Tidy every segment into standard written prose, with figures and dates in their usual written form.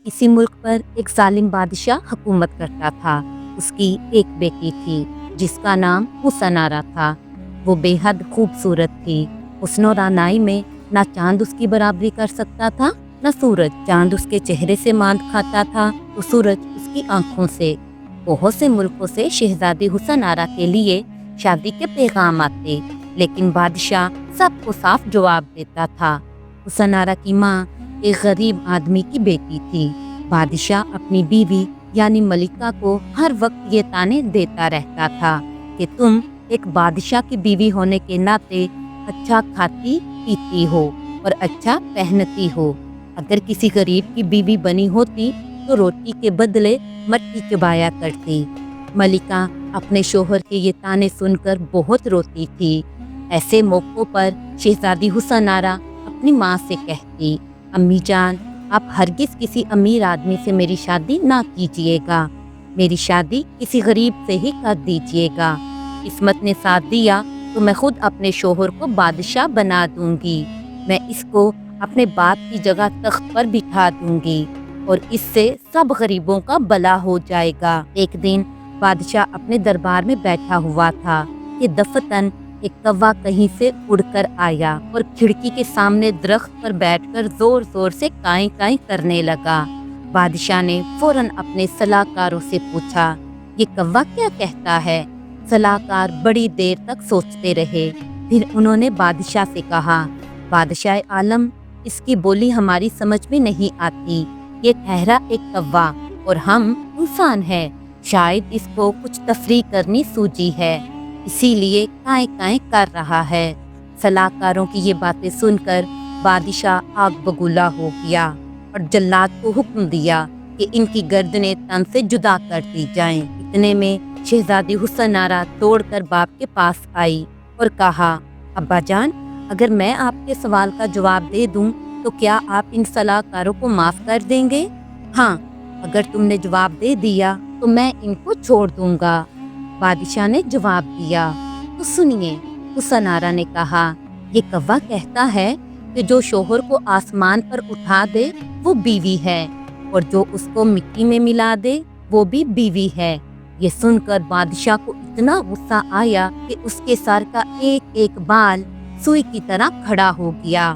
किसी मुल्क पर एक जालिम बादशाह हुकूमत करता था। उसकी एक बेटी थी जिसका नाम हुसनारा था। वो बेहद खूबसूरत थी। हुस्न और आनाई में ना चांद उसकी बराबरी कर सकता था न सूरज। चांद उसके चेहरे से मांद खाता था तो सूरज उसकी आंखों से। बहुत से मुल्कों से शहजादी हुसनारा के लिए शादी के पैगाम आते, लेकिन बादशाह सबको साफ जवाब देता था। हुसनारा की माँ एक गरीब आदमी की बेटी थी। बादशाह अपनी बीवी यानी मलिका को हर वक्त ये ताने देता रहता था कि तुम एक बादशाह की बीवी होने के नाते अच्छा खाती पीती हो और अच्छा पहनती हो। अगर किसी गरीब की बीवी बनी होती तो रोटी के बदले मट्टी चबाया करती। मलिका अपने शोहर के ये ताने सुनकर बहुत रोती थी। ऐसे मौक़ों पर शहजादी हुसनारा अपनी माँ से कहती, अम्मी जान, आप हरगिज़ किसी अमीर आदमी से मेरी शादी ना कीजिएगा। मेरी शादी किसी गरीब से ही कर दीजिएगा। किस्मत ने साथ दिया तो मैं खुद अपने शोहर को बादशाह बना दूंगी। मैं इसको अपने बाप की जगह तख्त पर बिठा दूंगी और इससे सब गरीबों का भला हो जाएगा। एक दिन बादशाह अपने दरबार में बैठा हुआ था कि दफतन एक कौवा कहीं से उड़कर आया और खिड़की के सामने दरख्त पर बैठकर जोर जोर से काई काई करने लगा। बादशाह ने फौरन अपने सलाहकारों से पूछा, ये कौवा क्या कहता है? सलाहकार बड़ी देर तक सोचते रहे। फिर उन्होंने बादशाह से कहा, बादशाह आलम, इसकी बोली हमारी समझ में नहीं आती। ये ठहरा एक कौवा और हम इंसान हैं। शायद इसको कुछ तफरीह करनी सूझी है, इसीलिए काएं काएं कर रहा है। सलाहकारों की ये बातें सुनकर बादशाह आग बगूला हो गया और जल्लाद को हुक्म दिया कि इनकी गर्दनें तन से जुदा कर दी जाएं। इतने में शहजादी हुसनारा दौड़कर बाप के पास आई और कहा, अब्बा जान, अगर मैं आपके सवाल का जवाब दे दूं तो क्या आप इन सलाहकारों को माफ कर देंगे? हाँ, अगर तुमने जवाब दे दिया तो मैं इनको छोड़ दूंगा। बादशाह ने जवाब दिया। तो सुनिए, हुसनारा ने कहा, ये कौवा कहता है कि जो शोहर को आसमान पर उठा दे वो बीवी है और जो उसको मिट्टी में मिला दे वो भी बीवी है। ये सुनकर बादशाह को इतना गुस्सा आया कि उसके सर का एक एक बाल सुई की तरह खड़ा हो गया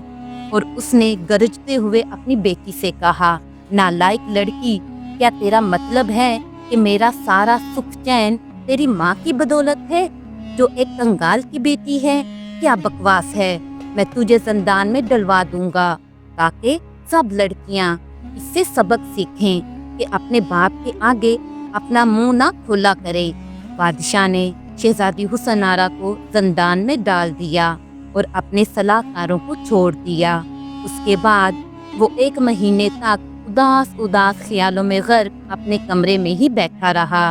और उसने गरजते हुए अपनी बेटी से कहा, नालायक लड़की, क्या तेरा मतलब है कि मेरा सारा सुख चैन तेरी माँ की बदौलत है जो एक कंगाल की बेटी है? क्या बकवास है। मैं तुझे जिंदान में डलवा दूंगा ताकि सब लड़कियां इससे सबक सीखें कि अपने बाप के आगे अपना मुंह ना खुला करे। बादशाह ने शहजादी हुसनारा को जिंदान में डाल दिया और अपने सलाहकारों को छोड़ दिया। उसके बाद वो 1 महीने तक उदास उदास ख्यालों में गर्क अपने कमरे में ही बैठा रहा।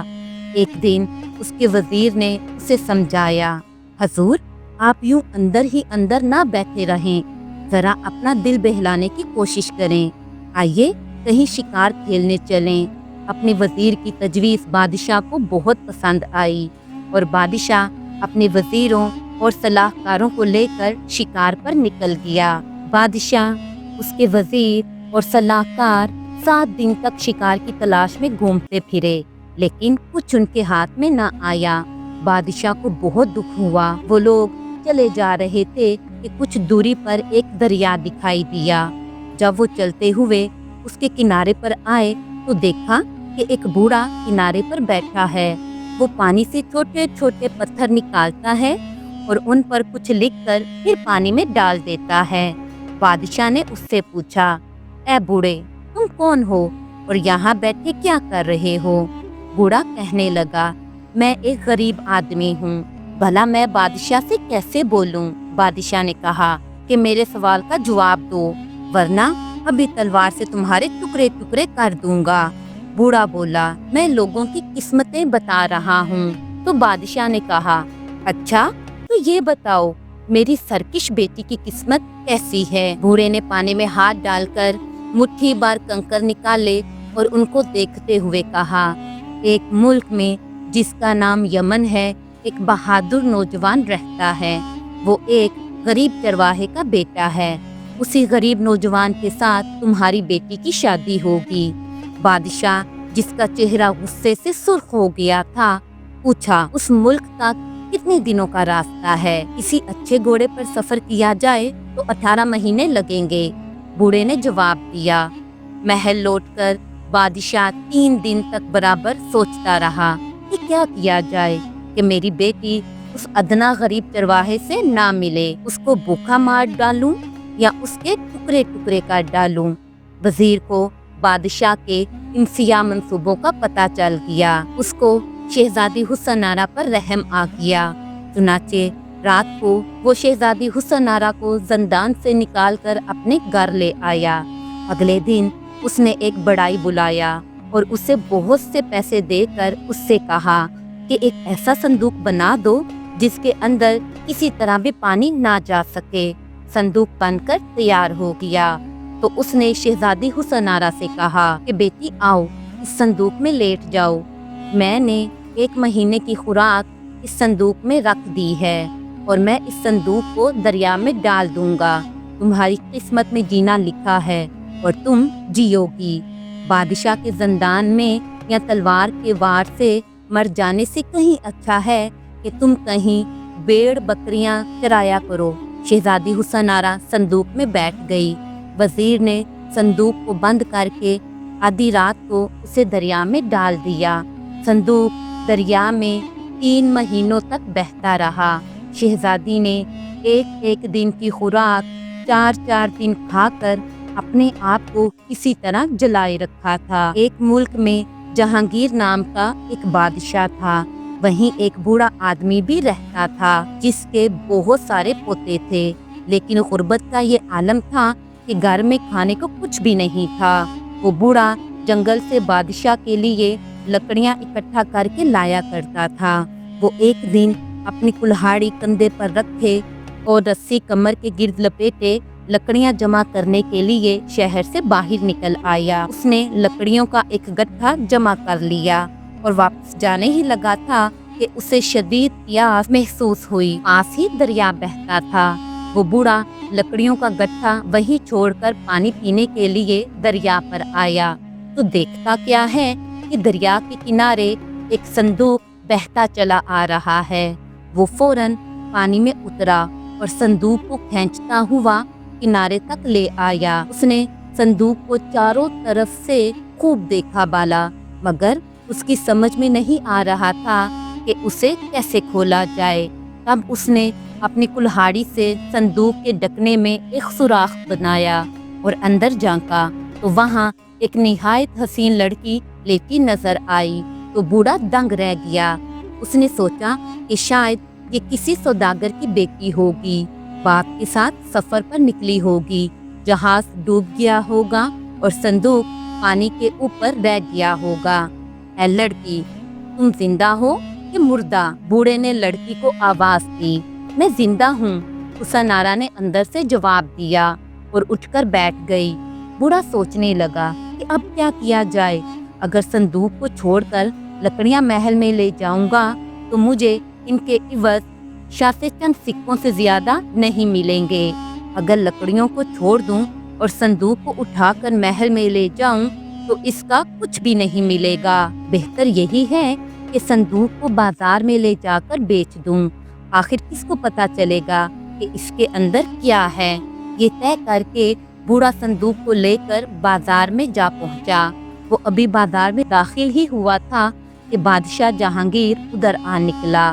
एक दिन उसके वजीर ने उसे समझाया, हजूर, आप यूं अंदर ही अंदर ना बैठे रहें, जरा अपना दिल बहलाने की कोशिश करें। आइए कहीं शिकार खेलने चलें। अपने वजीर की तजवीज़ बादशाह को बहुत पसंद आई और बादशाह अपने वजीरों और सलाहकारों को लेकर शिकार पर निकल गया। बादशाह, उसके वजीर और सलाहकार 7 दिन तक शिकार की तलाश में घूमते फिरे, लेकिन कुछ उनके हाथ में न आया। बादशाह को बहुत दुख हुआ। वो लोग चले जा रहे थे कि कुछ दूरी पर एक दरिया दिखाई दिया। जब वो चलते हुए उसके किनारे पर आए तो देखा कि एक बूढ़ा किनारे पर बैठा है। वो पानी से छोटे छोटे पत्थर निकालता है और उन पर कुछ लिखकर फिर पानी में डाल देता है। बादशाह ने उससे पूछा, ए बूढ़े, तुम कौन हो और यहाँ बैठे क्या कर रहे हो? बूढ़ा कहने लगा, मैं एक गरीब आदमी हूँ, भला मैं बादशाह से कैसे बोलूँ? बादशाह ने कहा कि मेरे सवाल का जवाब दो, वरना अभी तलवार से तुम्हारे टुकड़े टुकड़े कर दूंगा। बूढ़ा बोला, मैं लोगों की किस्मतें बता रहा हूँ। तो बादशाह ने कहा, अच्छा, तो ये बताओ मेरी सरकिश बेटी की किस्मत कैसी है? बूढ़े ने पानी में हाथ डालकर मुट्ठी भर कंकर निकाले और उनको देखते हुए कहा, एक मुल्क में जिसका नाम यमन है एक बहादुर नौजवान रहता है। वो एक गरीब चरवाहे का बेटा है। उसी गरीब नौजवान के साथ तुम्हारी बेटी की शादी होगी। बादशाह, जिसका चेहरा गुस्से से सुर्ख हो गया था, पूछा, उस मुल्क तक कितने दिनों का रास्ता है? किसी अच्छे घोड़े पर सफर किया जाए तो 18 महीने लगेंगे। बूढ़े ने जवाब दिया। महल लौटकर बादशाह 3 दिन तक बराबर सोचता रहा कि क्या किया जाए कि मेरी बेटी उस अदना गरीब चरवाहे से ना मिले। उसको भूखा मार डालूं या उसके टुकड़े टुकड़े कर डालूं। वजीर को बादशाह के इन सिया मंसूबों का पता चल गया। उसको शहजादी हुसनारा पर रहम आ गया। चुनाचे रात को वो शहजादी हुसनारा को ज़िंदान से निकालकर अपने घर ले आया। अगले दिन उसने एक बड़ाई बुलाया और उसे बहुत से पैसे देकर उससे कहा कि एक ऐसा संदूक बना दो जिसके अंदर किसी तरह भी पानी ना जा सके। संदूक बनकर तैयार हो गया तो उसने शहजादी हुसनारा से कहा कि बेटी आओ, इस संदूक में लेट जाओ। मैंने 1 महीने की खुराक इस संदूक में रख दी है और मैं इस संदूक को दरिया में डाल दूंगा। तुम्हारी किस्मत में जीना लिखा है और तुम जियोगी। बादशाह के ज़िंदान में या तलवार के वार से मर जाने से कहीं अच्छा है कि तुम कहीं भेड़ बकरियां चराया करो। शहजादी हुसनारा संदूक में बैठ गई। वजीर ने संदूक को बंद करके आधी रात को उसे दरिया में डाल दिया। संदूक दरिया में 3 महीनों तक बहता रहा। शहजादी ने एक दिन की खुराक 4 दिन खाकर अपने आप को किसी तरह जलाए रखा था। एक मुल्क में जहांगीर नाम का एक बादशाह था। वहीं एक बूढ़ा आदमी भी रहता था जिसके बहुत सारे पोते थे, लेकिन गुर्बत का ये आलम था कि घर में खाने को कुछ भी नहीं था। वो बूढ़ा जंगल से बादशाह के लिए लकड़ियां इकट्ठा करके लाया करता था। वो एक दिन अपनी कुल्हाड़ी कंधे पर रखे और रस्सी कमर के गिर्द लपेटे लकड़ियां जमा करने के लिए शहर से बाहर निकल आया। उसने लकड़ियों का एक गट्ठा जमा कर लिया और वापस जाने ही लगा था कि उसे शदीद प्यास महसूस हुई। पास ही दरिया बहता था। वो बूढ़ा लकड़ियों का गट्ठा वहीं छोड़कर पानी पीने के लिए दरिया पर आया तो देखता क्या है कि दरिया के किनारे एक संदूक बहता चला आ रहा है। वो फौरन पानी में उतरा और संदूक को खींचता हुआ किनारे तक ले आया। उसने संदूक को चारों तरफ से खूब देखा भाला, मगर उसकी समझ में नहीं आ रहा था कि उसे कैसे खोला जाए। तब उसने अपनी कुल्हाड़ी से संदूक के ढकने में एक सुराख बनाया और अंदर झांका तो वहाँ एक निहायत हसीन लड़की लेटी नजर आई तो बूढ़ा दंग रह गया। उसने सोचा कि शायद ये किसी सौदागर की बेटी होगी, बाप के साथ सफर पर निकली होगी, जहाज डूब गया होगा और संदूक पानी के ऊपर रह गया होगा। ऐ लड़की, तुम जिंदा हो कि मुर्दा? बूढ़े ने लड़की को आवाज दी। मैं जिंदा हूँ, हुसनारा ने अंदर से जवाब दिया और उठकर बैठ गई। बूढ़ा सोचने लगा कि अब क्या किया जाए। अगर संदूक को छोड़कर लकड़ियां महल में ले जाऊंगा तो मुझे इनके इवज शाह से चंद सिक्कों से ज्यादा नहीं मिलेंगे। अगर लकड़ियों को छोड़ दूं और संदूक को उठाकर महल में ले जाऊं तो इसका कुछ भी नहीं मिलेगा। बेहतर यही है कि संदूक को बाजार में ले जाकर बेच दूं। आखिर किसको पता चलेगा कि इसके अंदर क्या है। ये तय करके बूढ़ा संदूक को लेकर बाजार में जा पहुंचा। वो अभी बाजार में दाखिल ही हुआ था कि बादशाह जहांगीर उधर आ निकला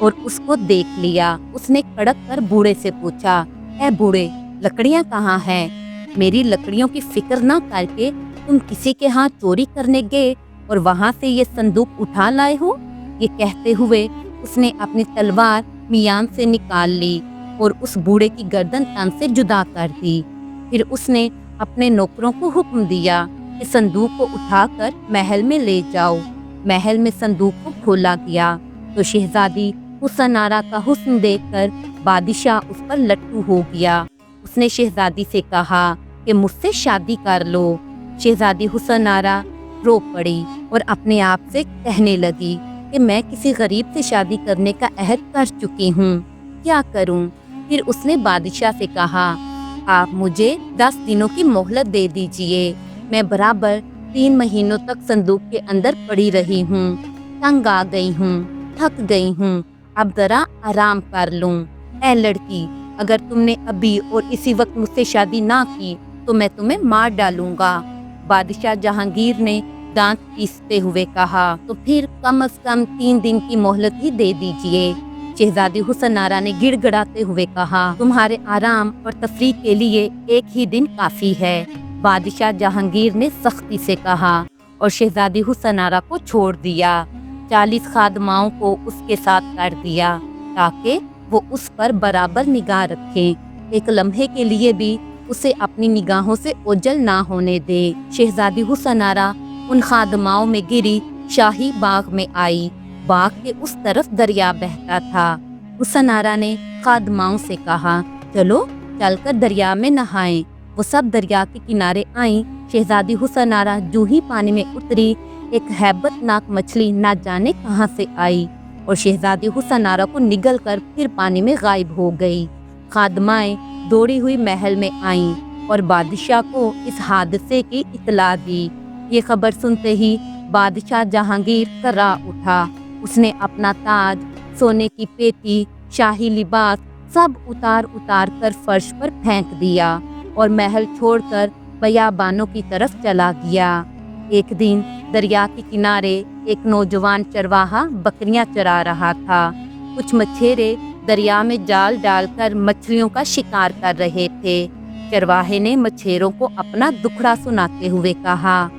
और उसको देख लिया। उसने कड़क कर बूढ़े से पूछा, ऐ बूढ़े, लकड़ियां कहाँ हैं? मेरी लकड़ियों की फिक्र ना करके तुम किसी के हाथ चोरी करने गए और वहां से ये संदूक उठा लाए हो? ये कहते हुए उसने अपनी तलवार मियान से निकाल ली और उस बूढ़े की गर्दन तन से जुदा कर दी। फिर उसने अपने नौकरों को हुक्म दिया कि संदूक को उठाकर महल में ले जाओ। महल में संदूक को खोला गया तो शहजादी हुसनारा का हुस्न देखकर बादशाह उस पर लट्टू हो गया। उसने शहजादी से कहा कि मुझसे शादी कर लो। शहजादी हुसनारा रो पड़ी और अपने आप से कहने लगी कि मैं किसी गरीब से शादी करने का अहद कर चुकी हूँ, क्या करूँ? फिर उसने बादशाह से कहा, आप मुझे 10 दिनों की मोहलत दे दीजिए। मैं बराबर 3 महीनों तक संदूक के अंदर पड़ी रही हूँ। तंग आ गई हूँ, थक गई हूँ, अब जरा आराम कर लूँ। ऐ लड़की, अगर तुमने अभी और इसी वक्त मुझसे शादी ना की तो मैं तुम्हें मार डालूंगा। बादशाह जहांगीर ने दांत पीसते हुए कहा, तो फिर कम से कम 3 दिन की मोहलत ही दे दीजिए। शहजादी हुसन आरा ने गिड़गिड़ाते हुए कहा, तुम्हारे आराम और तफरीह के लिए 1 ही दिन काफी है। बादशाह जहांगीर ने सख्ती से कहा और शहजादी हुसन आरा को छोड़ दिया। 40 खादमाओं को उसके साथ कर दिया ताकि वो उस पर बराबर निगाह रखें, एक लम्हे के लिए भी उसे अपनी निगाहों से ओझल ना होने दे। शहजादी हुसन आरा उन खादमाओं में गिरी शाही बाग में आई। बाग के उस तरफ दरिया बहता था। हुसन आरा ने खादमाओं से कहा, चलो चलकर दरिया में नहाएं। वो सब दरिया के किनारे आईं। शहजादी हुसन आरा जो ही पानी में उतरी, एक हैबतनाक मछली ना जाने कहां से आई और शहजादी हुसन आरा को निगल कर फिर पानी में गायब हो गई। खादमाएं दौड़ी हुई महल में आईं और बादशाह को इस हादसे की इतला दी। ये खबर सुनते ही बादशाह जहांगीर कर्रा उठा। उसने अपना ताज, सोने की पेटी, शाही लिबास सब उतार उतार कर फर्श पर फेंक दिया और महल छोड़कर बयाबानों की तरफ चला गया। एक दिन दरिया के किनारे एक नौजवान चरवाहा बकरियां चरा रहा था। कुछ मछेरे दरिया में जाल डालकर मछलियों का शिकार कर रहे थे। चरवाहे ने मछेरों को अपना दुखड़ा सुनाते हुए कहा,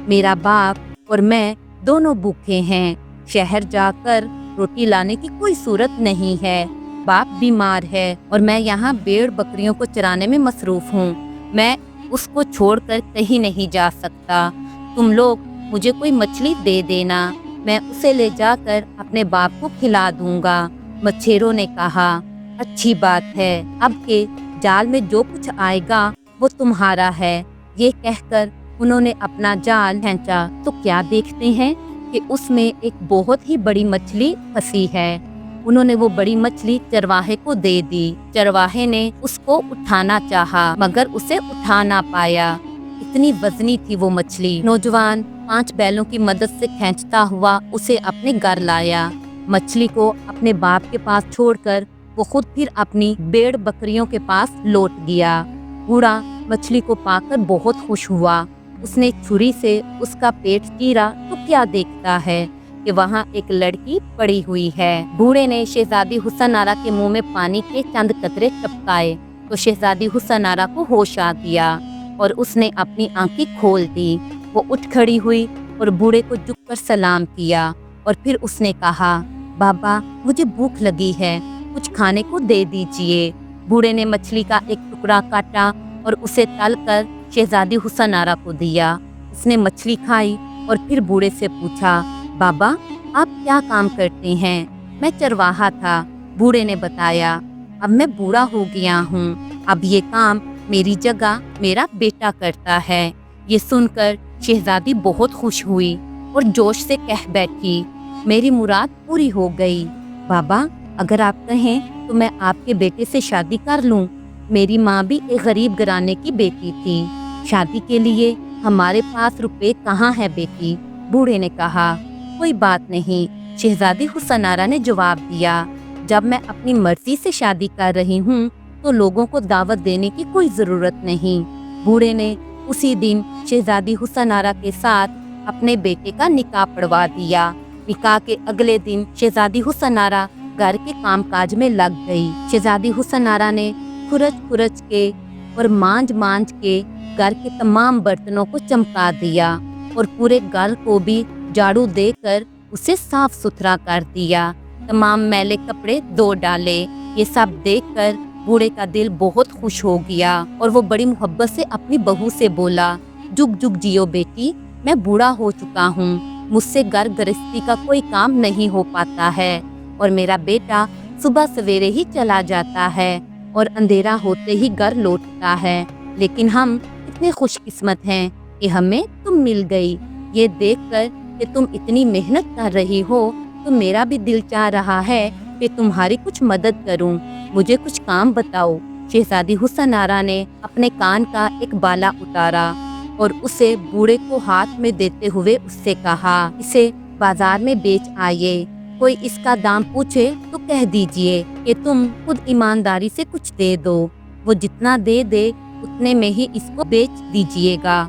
मेरा बाप और मैं दोनों भूखे हैं। शहर जाकर रोटी लाने की कोई सूरत नहीं है। बाप बीमार है और मैं यहाँ भेड़ बकरियों को चराने में मसरूफ हूँ। मैं उसको छोड़कर कहीं नहीं जा सकता। तुम लोग मुझे कोई मछली दे देना, मैं उसे ले जाकर अपने बाप को खिला दूंगा। मछेरों ने कहा, अच्छी बात है, अब के जाल में जो कुछ आएगा वो तुम्हारा है। ये कहकर उन्होंने अपना जाल खींचा तो क्या देखते हैं कि उसमें एक बहुत ही बड़ी मछली फंसी है। उन्होंने वो बड़ी मछली चरवाहे को दे दी। चरवाहे ने उसको उठाना चाहा मगर उसे उठा ना पाया, इतनी वजनी थी वो मछली। नौजवान 5 बैलों की मदद से खींचता हुआ उसे अपने घर लाया। मछली को अपने बाप के पास छोड़कर वो खुद फिर अपनी भेड़ बकरियों के पास लौट गया। बूढ़ा मछली को पाकर बहुत खुश हुआ। उसने छुरी से उसका पेट चीरा तो क्या देखता है कि वहाँ एक लड़की पड़ी हुई है। बूढ़े ने शहजादी हुसन आरा के मुंह में पानी के चंद कतरे टपकाए तो शहजादी हुसन आरा को होश आ गया और उसने अपनी आंखें खोल दी। वो उठ खड़ी हुई और बूढ़े को झुककर सलाम किया और फिर उसने कहा, बाबा मुझे भूख लगी है, कुछ खाने को दे दीजिए। बूढ़े ने मछली का एक टुकड़ा काटा और उसे तलकर शहजादी हुसन आरा को दिया। उसने मछली खाई और फिर बूढ़े से पूछा, बाबा आप क्या काम करते हैं? मैं चरवाहा था, बूढ़े ने बताया। अब मैं बूढ़ा हो गया हूँ, अब ये काम मेरी जगह मेरा बेटा करता है। ये सुनकर शहजादी बहुत खुश हुई और जोश से कह बैठी, मेरी मुराद पूरी हो गई। बाबा अगर आप कहें तो मैं आपके बेटे से शादी कर लूं। मेरी माँ भी एक गरीब घराने की बेटी थी। शादी के लिए हमारे पास रुपए कहाँ है बेटी? बूढ़े ने कहा, कोई बात नहीं। शहजादी हुसन आरा ने जवाब दिया, जब मैं अपनी मर्जी से शादी कर रही हूँ तो लोगों को दावत देने की कोई जरूरत नहीं। बूढ़े ने उसी दिन शहजादी हुसन आरा के साथ अपने बेटे का निकाह पढ़वा दिया। निकाह के अगले दिन शहजादी हुसन आरा घर के कामकाज में लग गई। शहजादी हुसन आरा ने खुरच के और मांझ के घर के तमाम बर्तनों को चमका दिया और पूरे घर को भी झाड़ू देकर उसे साफ सुथरा कर दिया। तमाम मैले कपड़े धो डाले। ये सब देखकर बूढ़े का दिल बहुत खुश हो गया और वो बड़ी मोहब्बत से अपनी बहू से बोला, जुग जुग जियो बेटी, मैं बूढ़ा हो चुका हूँ, मुझसे घर गृहस्थी का कोई काम नहीं हो पाता है और मेरा बेटा सुबह सवेरे ही चला जाता है और अंधेरा होते ही घर लौटता है। लेकिन हम इतने खुशकिस्मत हैं कि हमें तुम मिल गई। ये देखकर कि तुम इतनी मेहनत कर रही हो तो मेरा भी दिल चाह रहा है कि तुम्हारी कुछ मदद करूं। मुझे कुछ काम बताओ। शहजादी हुसन आरा ने अपने कान का एक बाला उतारा और उसे बूढ़े को हाथ में देते हुए उससे कहा, इसे बाजार में बेच आइए। कोई इसका दाम पूछे तो कह दीजिए कि तुम खुद ईमानदारी से कुछ दे दो। वो जितना दे दे उतने में ही इसको बेच दीजिएगा।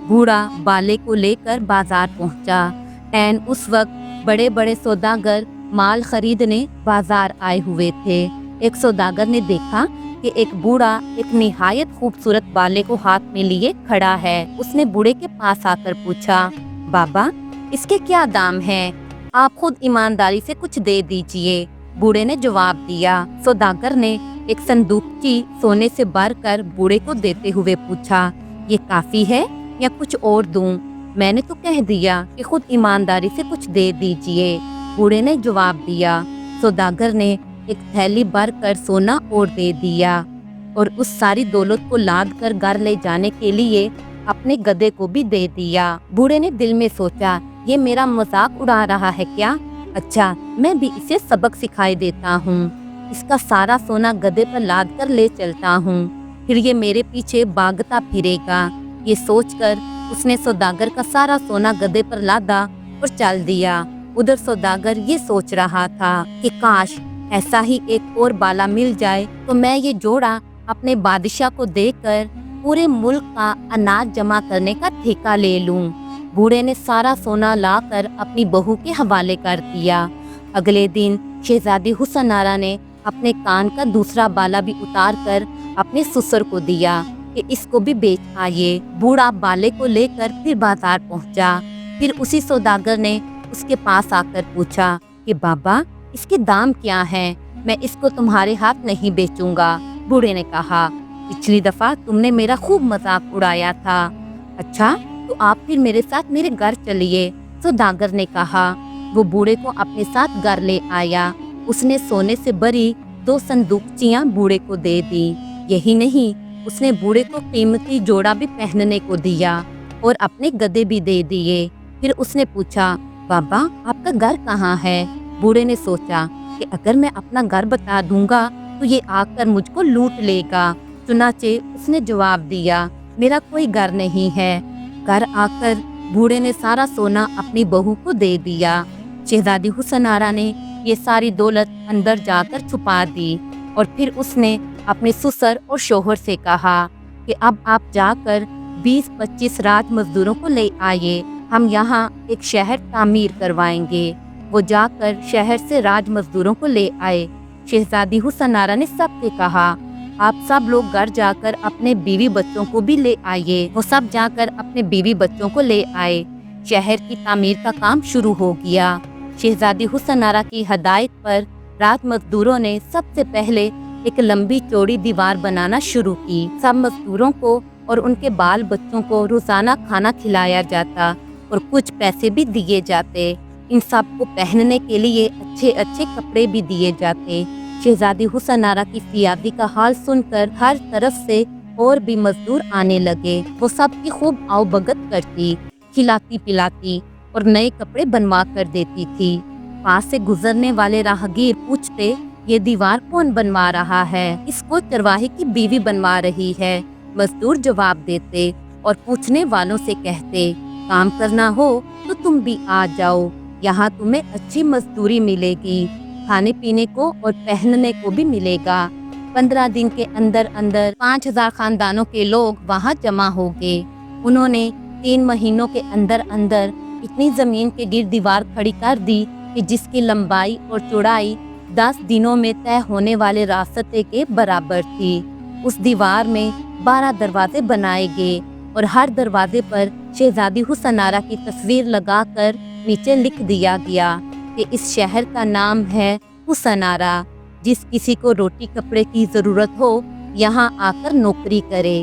बूढ़ा बाले को लेकर बाजार पहुंचा। ऐन उस वक्त बड़े बड़े सौदागर माल खरीदने बाजार आए हुए थे। एक सौदागर ने देखा कि एक बूढ़ा एक निहायत खूबसूरत बाले को हाथ में लिए खड़ा है। उसने बूढ़े के पास आकर पूछा, बाबा इसके क्या दाम हैं? आप खुद ईमानदारी से कुछ दे दीजिए। बूढ़े ने जवाब दिया। सौदागर ने एक संदूकची सोने से भरकर बूढ़े को देते हुए पूछा, ये काफी है या कुछ और दूं? मैंने तो कह दिया कि खुद ईमानदारी से कुछ दे दीजिए। बूढ़े ने जवाब दिया। सौदागर ने एक थैली भरकर सोना और दे दिया और उस सारी दौलत को लाद कर घर ले जाने के लिए अपने गधे को भी दे दिया। बूढ़े ने दिल में सोचा, ये मेरा मजाक उड़ा रहा है क्या? अच्छा, मैं भी इसे सबक सिखाई देता हूँ। इसका सारा सोना गधे पर लाद कर ले चलता हूँ, फिर ये मेरे पीछे भागता फिरेगा। ये सोचकर उसने सौदागर का सारा सोना गधे पर लादा और चल दिया। उधर सौदागर ये सोच रहा था कि काश ऐसा ही एक और बाला मिल जाए तो मैं ये जोड़ा अपने बादशाह को देकर पूरे मुल्क का अनाज जमा करने का ठेका ले लूं। बूढ़े ने सारा सोना लाकर अपनी बहू के हवाले कर दिया। अगले दिन शहजादी हुसनारा ने अपने कान का दूसरा बाला भी उतार कर अपने ससुर को दिया कि इसको भी बेच आइए। बूढ़ा बाले को लेकर फिर बाजार पहुंचा। फिर उसी सौदागर ने उसके पास आकर पूछा कि बाबा इसके दाम क्या हैं? मैं इसको तुम्हारे हाथ नहीं बेचूंगा। बूढ़े ने कहा, पिछली दफा तुमने मेरा खूब मजाक उड़ाया था। अच्छा, तो आप फिर मेरे साथ मेरे घर चलिए, सौदागर ने कहा। वो बूढ़े को अपने साथ घर ले आया। उसने सोने से भरी 2 संदूकचियां बूढ़े को दे दी। यही नहीं, उसने बूढ़े को कीमती जोड़ा भी पहनने को दिया और अपने गधे भी दे दिए। फिर उसने पूछा, बाबा आपका घर कहाँ है? बूढ़े ने सोचा कि अगर मैं अपना घर बता दूंगा तो ये आकर मुझको लूट लेगा। चुनाचे उसने जवाब दिया, मेरा कोई घर नहीं है। घर आकर बूढ़े ने सारा सोना अपनी बहू को दे दिया। शहजादी हुसनारा ने ये सारी दौलत अंदर जाकर छुपा दी और फिर उसने अपने ससुर और शोहर से कहा कि अब आप जाकर 20-25 राज मजदूरों को ले आइए, हम यहाँ एक शहर तामीर करवाएंगे। वो जाकर शहर से राज मजदूरों को ले आए। शहजादी हुसनारा ने सबसे कहा, आप सब लोग घर जाकर अपने बीवी बच्चों को भी ले आइए। वो सब जाकर अपने बीवी बच्चों को ले आए। शहर की तामीर का काम शुरू हो गया। शहजादी हुसनारा की हदायत पर राज मजदूरों ने सबसे पहले एक लंबी चौड़ी दीवार बनाना शुरू की। सब मजदूरों को और उनके बाल बच्चों को रोजाना खाना खिलाया जाता और कुछ पैसे भी दिए जाते। इन सब को पहनने के लिए अच्छे अच्छे कपड़े भी दिए जाते। शहजादी हुसनारा की फियादी का हाल सुनकर हर तरफ से और भी मजदूर आने लगे। वो सबकी खूब आवभगत करती, खिलाती पिलाती और नए कपड़े बनवा कर देती थी। पास से गुजरने वाले राहगीर पूछते, ये दीवार कौन बनवा रहा है? इसको चरवाहे की बीवी बनवा रही है। मजदूर जवाब देते और पूछने वालों से कहते, काम करना हो तो तुम भी आ जाओ, यहाँ तुम्हें अच्छी मजदूरी मिलेगी, खाने पीने को और पहनने को भी मिलेगा। 15 दिन के अंदर अंदर 5000 खानदानों के लोग वहाँ जमा हो गए। उन्होंने 3 महीनों के अंदर अंदर इतनी जमीन के गिर्द दीवार खड़ी कर दी कि जिसकी लंबाई और चौड़ाई 10 दिनों में तय होने वाले रास्ते के बराबर थी। उस दीवार में 12 दरवाजे बनाए गए और हर दरवाजे पर शहजादी हुसनारा की तस्वीर लगाकर नीचे लिख दिया गया कि इस शहर का नाम है हुसनारा। जिस किसी को रोटी कपड़े की जरूरत हो यहाँ आकर नौकरी करे।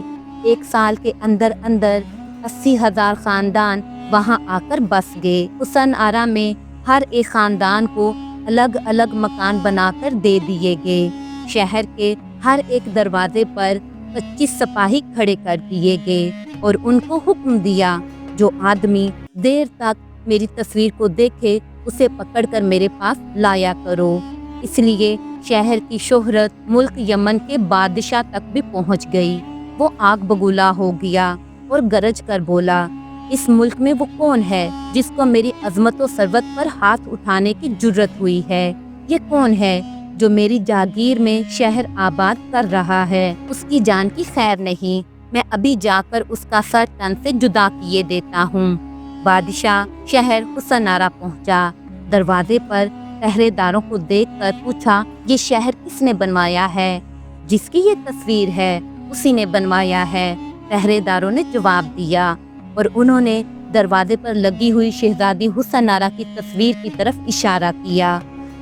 1 साल के अंदर अंदर 80,000 खानदान वहाँ आकर बस गए। हुसनारा में हर एक खानदान को अलग अलग मकान बनाकर दे दिए गए। शहर के हर एक दरवाजे पर 25 सिपाही खड़े कर दिए गए और उनको हुक्म दिया, जो आदमी देर तक मेरी तस्वीर को देखे उसे पकड़कर मेरे पास लाया करो। इसलिए शहर की शोहरत मुल्क यमन के बादशाह तक भी पहुंच गई। वो आग बबूला हो गया اور گرج کر بولا، اس ملک میں وہ کون ہے جس کو میری عظمت و ثروت پر ہاتھ اٹھانے کی جرت ہوئی ہے؟ یہ کون ہے جو میری جاگیر میں شہر آباد کر رہا ہے؟ اس کی جان کی خیر نہیں، میں ابھی جا کر اس کا سر تن سے جدا کیے دیتا ہوں۔ بادشاہ شہر حسنارا پہنچا۔ دروازے پر پہرے داروں کو دیکھ کر پوچھا، یہ شہر کس نے بنوایا ہے؟ جس کی یہ تصویر ہے اسی نے بنوایا ہے، پہرے داروں نے جواب دیا، اور انہوں نے دروازے پر لگی ہوئی شہزادی حسنارا کی تصویر کی طرف اشارہ کیا۔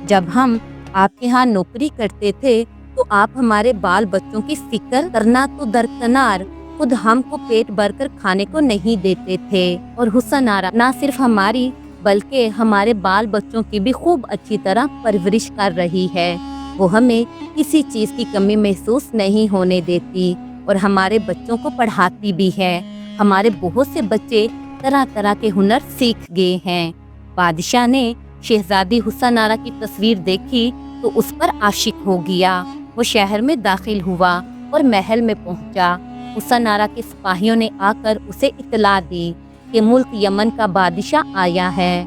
جب ہم آپ کے ہاں نوکری کرتے تھے تو آپ ہمارے بال بچوں کی فکر کرنا تو درکنار، خود ہم کو پیٹ بھر کر کھانے کو نہیں دیتے تھے، اور حسنارا نہ صرف ہماری بلکہ ہمارے بال بچوں کی بھی خوب اچھی طرح پرورش کر رہی ہے۔ وہ ہمیں کسی چیز کی کمی محسوس نہیں ہونے دیتی اور ہمارے بچوں کو پڑھاتی بھی ہے۔ ہمارے بہت سے بچے طرح طرح کے ہنر سیکھ گئے ہیں۔ بادشاہ نے شہزادی حسنارا کی تصویر دیکھی تو اس پر عاشق ہو گیا۔ وہ شہر میں داخل ہوا اور محل میں پہنچا۔ حسنارا کے سپاہیوں نے آ کر اسے اطلاع دی کہ ملک یمن کا بادشاہ آیا ہے،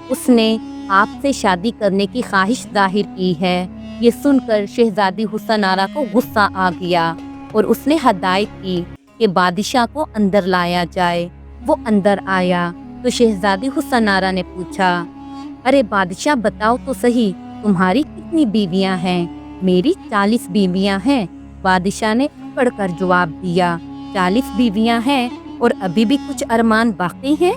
اس نے آپ سے شادی کرنے کی خواہش ظاہر کی ہے۔ یہ سن کر شہزادی حسنارا کو غصہ آ گیا اور اس نے ہدایت کی کہ بادشاہ کو اندر لایا جائے۔ وہ اندر آیا تو شہزادی حسنارا نے پوچھا، ارے بادشاہ بتاؤ تو صحیح، تمہاری کتنی بیویاں ہیں؟ میری 40 بیویاں ہیں، بادشاہ نے اکڑ کر جواب دیا۔ 40 بیویاں ہیں اور ابھی بھی کچھ ارمان باقی ہیں؟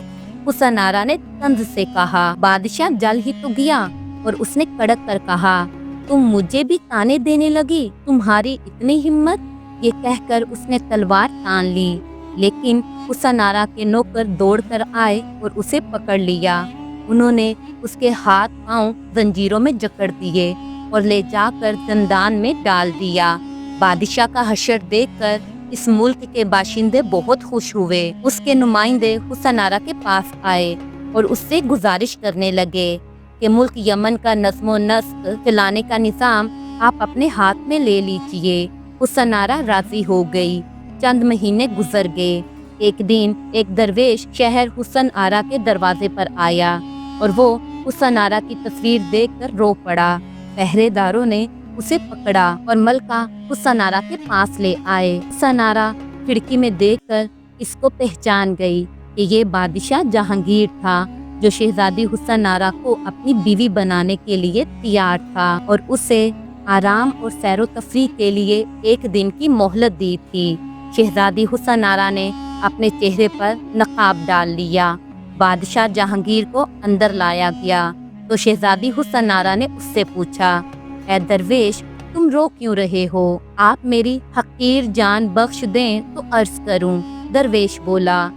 حسنارا نے طنز سے کہا۔ بادشاہ جل ہی تو گیا اور اس نے کڑک کر کہا، تم مجھے بھی تانے دینے لگی، تمہاری اتنی ہمت؟ یہ کہہ کر اس نے تلوار تان لی، لیکن حسنارا کے نوکر دوڑ کر آئے اور اسے پکڑ لیا۔ انہوں نے اس کے ہاتھ پاؤں زنجیروں میں جکڑ دیے اور لے جا کر زندان میں ڈال دیا۔ بادشاہ کا حشر دیکھ کر اس ملک کے باشندے بہت خوش ہوئے۔ اس کے نمائندے حسنارا کے پاس آئے اور اس سے گزارش کرنے لگے کہ ملک یمن کا نظم و نسق چلانے کا نظام آپ اپنے ہاتھ میں لے لیجیے۔ حسنارا راضی ہو گئی۔ چند مہینے گزر گئے۔ ایک دن ایک درویش شہر حسنارا کے دروازے پر آیا اور وہ حسنارا کی تصویر دیکھ کر رو پڑا۔ پہرے داروں نے اسے پکڑا اور ملکہ حسنارا کے پاس لے آئے۔ حسنارا کھڑکی میں دیکھ کر اس کو پہچان گئی کہ یہ بادشاہ جہانگیر تھا جو شہزادی حسنارا کو اپنی بیوی بنانے کے لیے تیار تھا اور اسے آرام اور سیر و تفریح کے لیے 1 دن کی مہلت دی تھی۔ شہزادی حسنارا نے اپنے چہرے پر نقاب ڈال لیا۔ بادشاہ جہانگیر کو اندر لایا گیا تو شہزادی حسنارا نے اس سے پوچھا، اے درویش تم رو کیوں رہے ہو؟ آپ میری حقیر جان بخش دیں تو عرض کروں۔ درویش بولا۔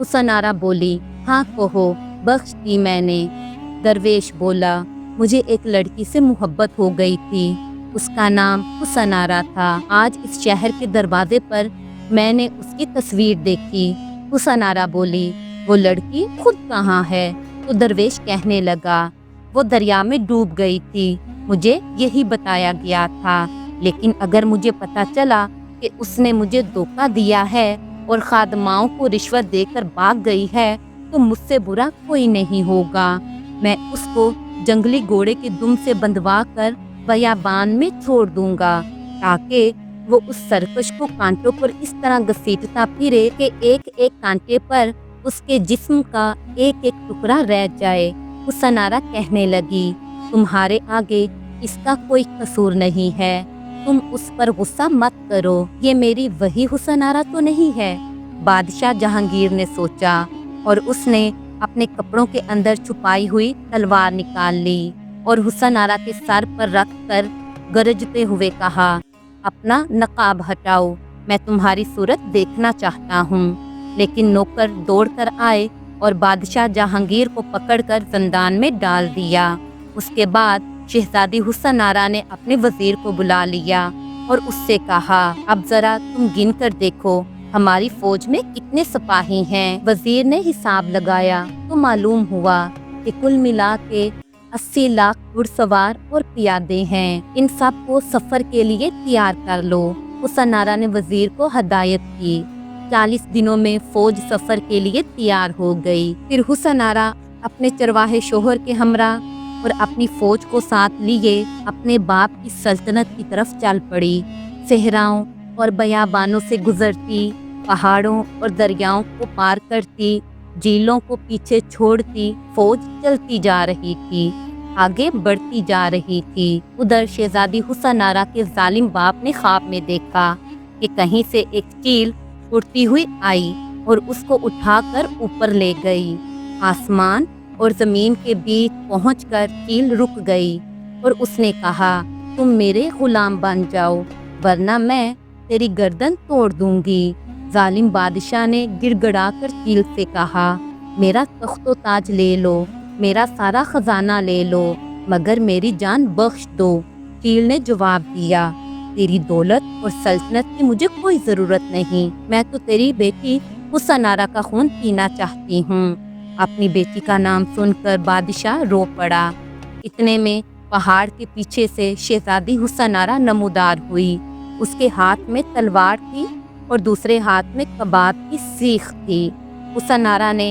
حسنارا بولی، ہاں کہو، بخش دی میں نے۔ درویش بولا، مجھے ایک لڑکی سے محبت ہو گئی تھی، اس کا نام حسنارا تھا۔ آج اس شہر کے دروازے پر میں نے اس کی تصویر دیکھی۔ حسنارا بولی، وہ لڑکی خود کہاں ہے؟ تو درویش کہنے لگا، وہ دریا میں ڈوب گئی تھی، مجھے یہی بتایا گیا تھا، لیکن اگر مجھے پتا چلا کہ اس نے مجھے دھوکہ دیا ہے اور خادماؤں کو رشوت دے کر بھاگ گئی ہے تو مجھ سے برا کوئی نہیں ہوگا۔ میں اس کو جنگلی گھوڑے کے دم سے بندھوا کر بیابان میں چھوڑ دوں گا تاکہ وہ اس سرکش کو کانٹوں پر اس طرح گھسیٹتا پھرے کہ ایک ایک کانٹے پر اس کے جسم کا ایک ایک ٹکڑا رہ جائے۔ حسنارا کہنے لگی، تمہارے آگے اس کا کوئی قصور نہیں ہے، تم اس پر غصہ مت کرو، یہ میری وہی حسنارا تو نہیں ہے؟ بادشاہ جہانگیر نے سوچا اور اس نے اپنے کپڑوں کے اندر چھپائی ہوئی تلوار نکال لی اور حسنارا کے سر پر رکھ کر گرجتے ہوئے کہا، اپنا نقاب ہٹاؤ، میں تمہاری صورت دیکھنا چاہتا ہوں۔ لیکن نوکر دوڑ کر آئے اور بادشاہ جہانگیر کو پکڑ کر زندان میں ڈال دیا۔ اس کے بعد شہزادی حسنارا نے اپنے وزیر کو بلا لیا اور اس سے کہا، اب ذرا تم گن کر دیکھو ہماری فوج میں کتنے سپاہی ہیں۔ وزیر نے حساب لگایا تو معلوم ہوا کہ کل ملا کے 80 لاکھ گھڑ سوار اور پیادے ہیں، ان سب کو سفر کے لیے تیار کر لو۔ حسنارا نے وزیر کو ہدایت کی 40 दिनों में फौज सफर के लिए तैयार हो गई। फिर हुसन आरा अपने चरवाहे शोहर के हमरा और अपनी फौज को साथ लिए अपने बाप की सल्तनत की तरफ चल पड़ी। सहराओं और बयाबानों से गुजरती, पहाड़ों और दरियाओं को पार करती, झीलों को पीछे छोड़ती फौज चलती जा रही थी, आगे बढ़ती जा रही थी। उधर शहजादी हुसन आरा के जालिम बाप ने ख्वाब में देखा कि कहीं से एक चील उड़ती हुई आई और उसको उठाकर ऊपर ले गई। आसमान और जमीन के बीच पहुंचकर चील रुक गई और उसने कहा, तुम मेरे गुलाम बन जाओ वरना मैं तेरी गर्दन तोड़ दूंगी। जालिम बादशाह ने गिड़गिड़ाकर चील से कहा, मेरा तख्तो ताज ले लो, मेरा सारा खजाना ले लो, मगर मेरी जान बख्श दो। चील ने जवाब दिया, तेरी दौलत और सल्तनत की मुझे कोई ज़रूरत नहीं, मैं तो तेरी बेटी हुसन आरा का खून पीना चाहती हूँ। अपनी बेटी का नाम सुनकर बादशाह रो पड़ा। इतने में पहाड़ के पीछे से शहजादी हुसन आरा नमूदार हुई। उसके हाथ में तलवार थी और दूसरे हाथ में कबाब की सीख थी। हुसन आरा ने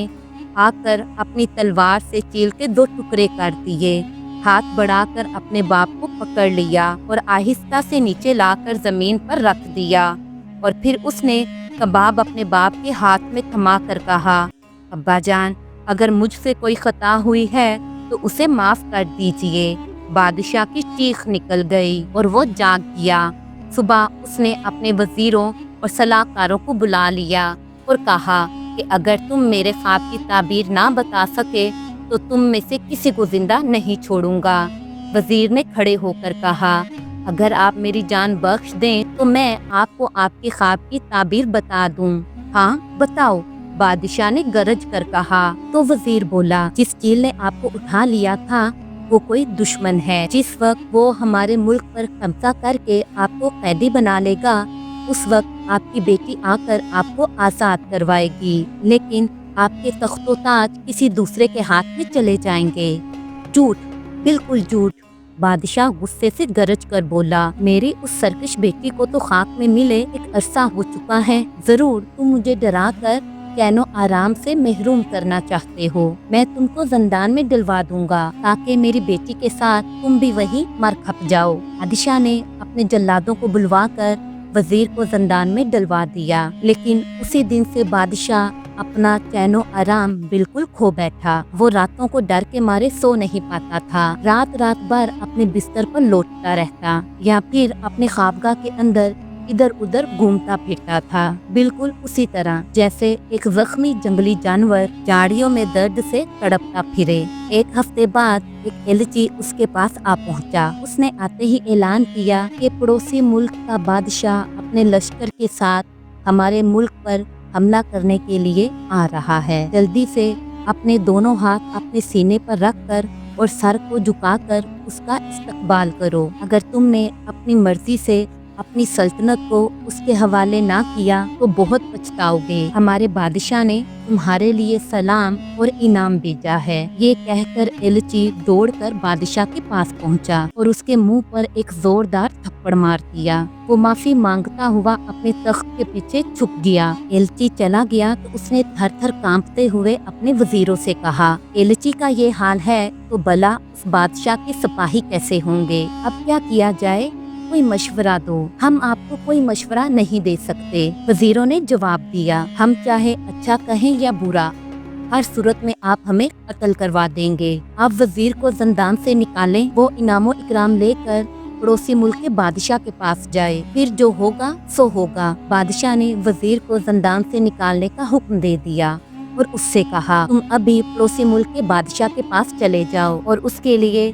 आकर अपनी तलवार से चील के 2 टुकड़े कर दिए, हाथ बढ़ाकर अपने बाप को पकड़ लिया और आहिस्ता से नीचे लाकर जमीन पर रख दिया। और फिर उसने कबाब अपने बाप के हाथ में थमा कर कहा, अब्बा जान, अगर मुझसे कोई खता हुई है तो उसे माफ कर दीजिए। बादशाह की चीख निकल गई और वो जाग गया। सुबह उसने अपने वजीरों और सलाहकारों को बुला लिया और कहा कि अगर तुम मेरे ख्वाब की ताबीर ना बता सके तो तुम में से किसी को जिंदा नहीं छोड़ूंगा। वजीर ने खड़े होकर कहा, अगर आप मेरी जान बख्श दें तो मैं आपको आपके ख्वाब की ताबीर बता दूं। हाँ बताओ, बादशाह ने गरज कर कहा। तो वजीर बोला, जिस चील ने आपको उठा लिया था वो कोई दुश्मन है। जिस वक्त वो हमारे मुल्क पर कब्जा करके आपको कैदी बना लेगा उस वक्त आपकी बेटी आकर आपको आजाद करवाएगी, लेकिन आपके तख्तो ताज किसी दूसरे के हाथ में चले जाएंगे। झूठ, बिल्कुल झूठ। बादशाह गुस्से से गरज कर बोला, मेरी उस सरकश बेटी को तो खाक में मिले एक अरसा हो चुका है। जरूर तुम मुझे डरा कर कैनो आराम से महरूम करना चाहते हो। मैं तुमको जिंदान में डलवा दूंगा ताकि मेरी बेटी के साथ तुम भी वही मर खप जाओ। बादशाह ने अपने जल्लादों को बुलवाकर वजीर को जिंदान में डलवा दिया, लेकिन उसी दिन से बादशाह अपना चैनो आराम बिल्कुल खो बैठा। वो रातों को डर के मारे सो नहीं पाता था। रात रात भर अपने बिस्तर पर लौटता रहता या फिर अपने ख्वाबगाह के अंदर इधर उधर घूमता फिरता था, बिल्कुल उसी तरह जैसे एक जख्मी जंगली जानवर झाड़ियों में दर्द से तड़पता फिरे। एक हफ्ते बाद एक एलची उसके पास आ पहुंचा। उसने आते ही ऐलान किया कि पड़ोसी मुल्क का बादशाह अपने लश्कर के साथ हमारे मुल्क पर हमला करने के लिए आ रहा है। जल्दी से अपने दोनों हाथ अपने सीने पर रखकर और सर को झुकाकर उसका इस्तकबाल करो। अगर तुमने अपनी मर्जी से अपनी सल्तनत को उसके हवाले ना किया तो बहुत पछताओगे। हमारे बादशाह ने तुम्हारे लिए सलाम और इनाम भेजा है। ये कहकर एलची दौड़कर बादशाह के पास पहुंचा और उसके मुंह पर एक जोरदार थप्पड़ मार दिया। वो माफी मांगता हुआ अपने तख्त के पीछे छुप गया। एलची चला गया तो उसने थर थर कांपते हुए अपने वजीरों से कहा, एलची का ये हाल है तो भला उस बादशाह के सिपाही कैसे होंगे। अब क्या किया जाए, कोई मशवरा दो। हम आपको कोई मशवरा नहीं दे सकते, वजीरों ने जवाब दिया। हम चाहे अच्छा कहें या बुरा, हर सूरत में आप हमें कत्ल करवा देंगे। आप वजीर को जिंदान से निकालें, वो इनामो इकराम लेकर पड़ोसी मुल्क के बादशाह के पास जाए, फिर जो होगा सो होगा। बादशाह ने वजीर को जिंदान से निकालने का हुक्म दे दिया और उससे कहा, तुम अभी पड़ोसी मुल्क के बादशाह के पास चले जाओ और उसके लिए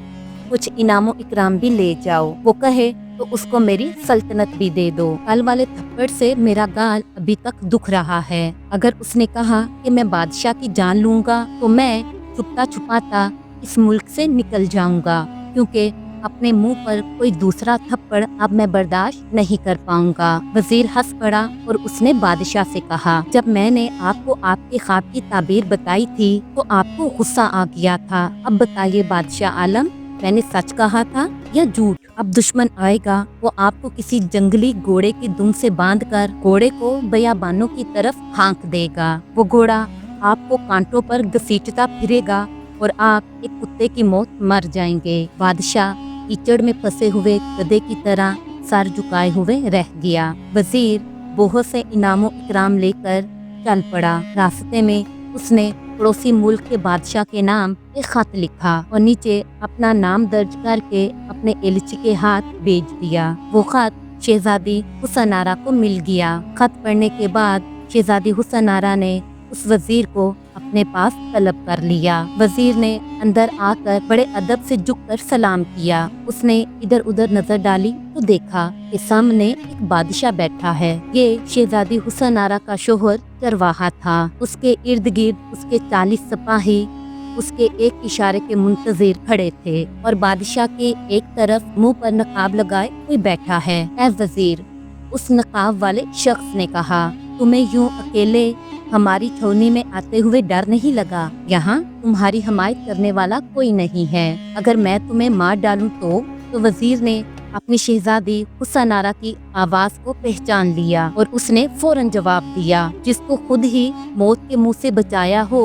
कुछ इनामो इकराम भी ले जाओ। वो कहे तो उसको मेरी सल्तनत भी दे दो। कल वाले थप्पड़ से मेरा गाल अभी तक दुख रहा है। अगर उसने कहा कि मैं बादशाह की जान लूंगा तो मैं छुपता छुपाता इस मुल्क से निकल जाऊंगा, क्योंकि अपने मुंह पर कोई दूसरा थप्पड़ अब मैं बर्दाश्त नहीं कर पाऊंगा। वजीर हंस पड़ा और उसने बादशाह से कहा, जब मैंने आपको आपके ख्वाब की ताबीर बताई थी तो आपको गुस्सा आ गया था। अब बताइए बादशाह आलम, मैंने सच कहा था या झूठ? अब दुश्मन आएगा, वो आपको किसी जंगली घोड़े की दुम से बांधकर घोड़े को बयाबानों की तरफ हाँक देगा। वो घोड़ा आपको कांटों पर घसीटता फिरेगा और आप एक कुत्ते की मौत मर जाएंगे। बादशाह कीचड़ में फंसे हुए गधे की तरह सर झुकाए हुए रह गया। वजीर बहुत से इनामों इकराम लेकर चल पड़ा। रास्ते में उसने पड़ोसी मुल्क के बादशाह के नाम एक खत लिखा और नीचे अपना नाम दर्ज करके अपने एलची के हाथ भेज दिया। वो खत शहजादी हुसनारा को मिल गया। खत पढ़ने के बाद शहजादी हुसनारा ने उस वजीर को अपने पास तलब कर लिया। वजीर ने अंदर आकर बड़े अदब से झुककर सलाम किया। उसने इधर उधर नजर डाली तो देखा कि सामने एक बादशाह बैठा है। ये शहजादी हुसनारा का शोहर चरवाहा था। उसके इर्द गिर्द उसके 40 सिपाही उसके एक इशारे के मुंतजिर खड़े थे और बादशाह के एक तरफ मुंह पर नकाब लगाए कोई बैठा है। ऐ वजीर, उस नकाब वाले शख्स ने कहा, तुम्हें यूं अकेले हमारी छावनी में आते हुए डर नहीं लगा? यहाँ तुम्हारी हमायत करने वाला कोई नहीं है। अगर मैं तुम्हें मार डालूं तो वजीर ने अपनी शहजादी हुसनारा की आवाज को पहचान लिया और उसने फौरन जवाब दिया, जिसको खुद ही मौत के मुंह से बचाया हो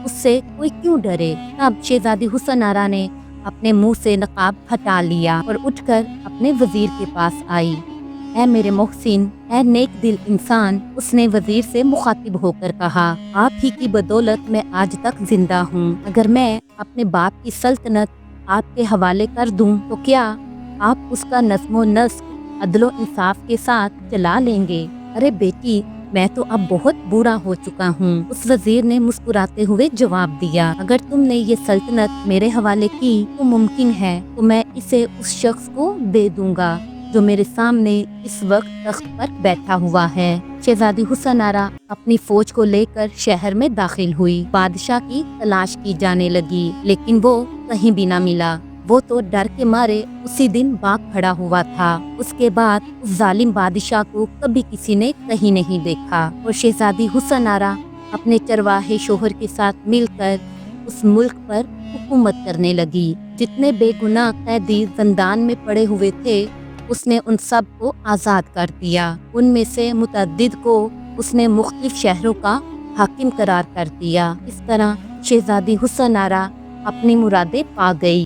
उससे कोई क्यों डरे। तब शहजादी हुसनारा ने अपने मुंह से नकाब हटा लिया और उठकर अपने वजीर के पास आई। ऐ मेरे मोहसिन, ऐ नेक दिल इंसान, उसने वजीर से मुखातिब होकर कहा, आप ही की बदौलत मैं आज तक जिंदा हूँ। अगर मैं अपने बाप की सल्तनत आपके हवाले कर दूं तो क्या आप उसका नस्मो नस्क अदलो इंसाफ के साथ चला लेंगे? अरे बेटी, मैं तो अब बहुत बूढ़ा हो चुका हूँ। उस वजीर ने मुस्कुराते हुए जवाब दिया, अगर तुमने ये सल्तनत मेरे हवाले की तो मुमकिन है तो मैं इसे उस शख्स को दे दूंगा जो मेरे सामने इस वक्त तख्त पर बैठा हुआ है। शहजादी हुसनारा अपनी फौज को लेकर शहर में दाखिल हुई। बादशाह की तलाश की जाने लगी, लेकिन वो कहीं भी ना मिला। वो तो डर के मारे उसी दिन भाग खड़ा हुआ था। उसके बाद उस जालिम बादशाह को कभी किसी ने कहीं नहीं देखा और शहजादी हुसनारा अपने चरवाहे शोहर के साथ मिलकर उस मुल्क पर हुकूमत करने लगी। जितने बेगुनाह कैदी जिंदान में पड़े हुए थे उसने उन सब को आज़ाद कर दिया। उनमें से मुतअद्दिद को उसने मुख्तलिफ शहरों का हाकिम करार कर दिया। इस तरह शहजादी हुसनारा अपनी मुरादें पा गई।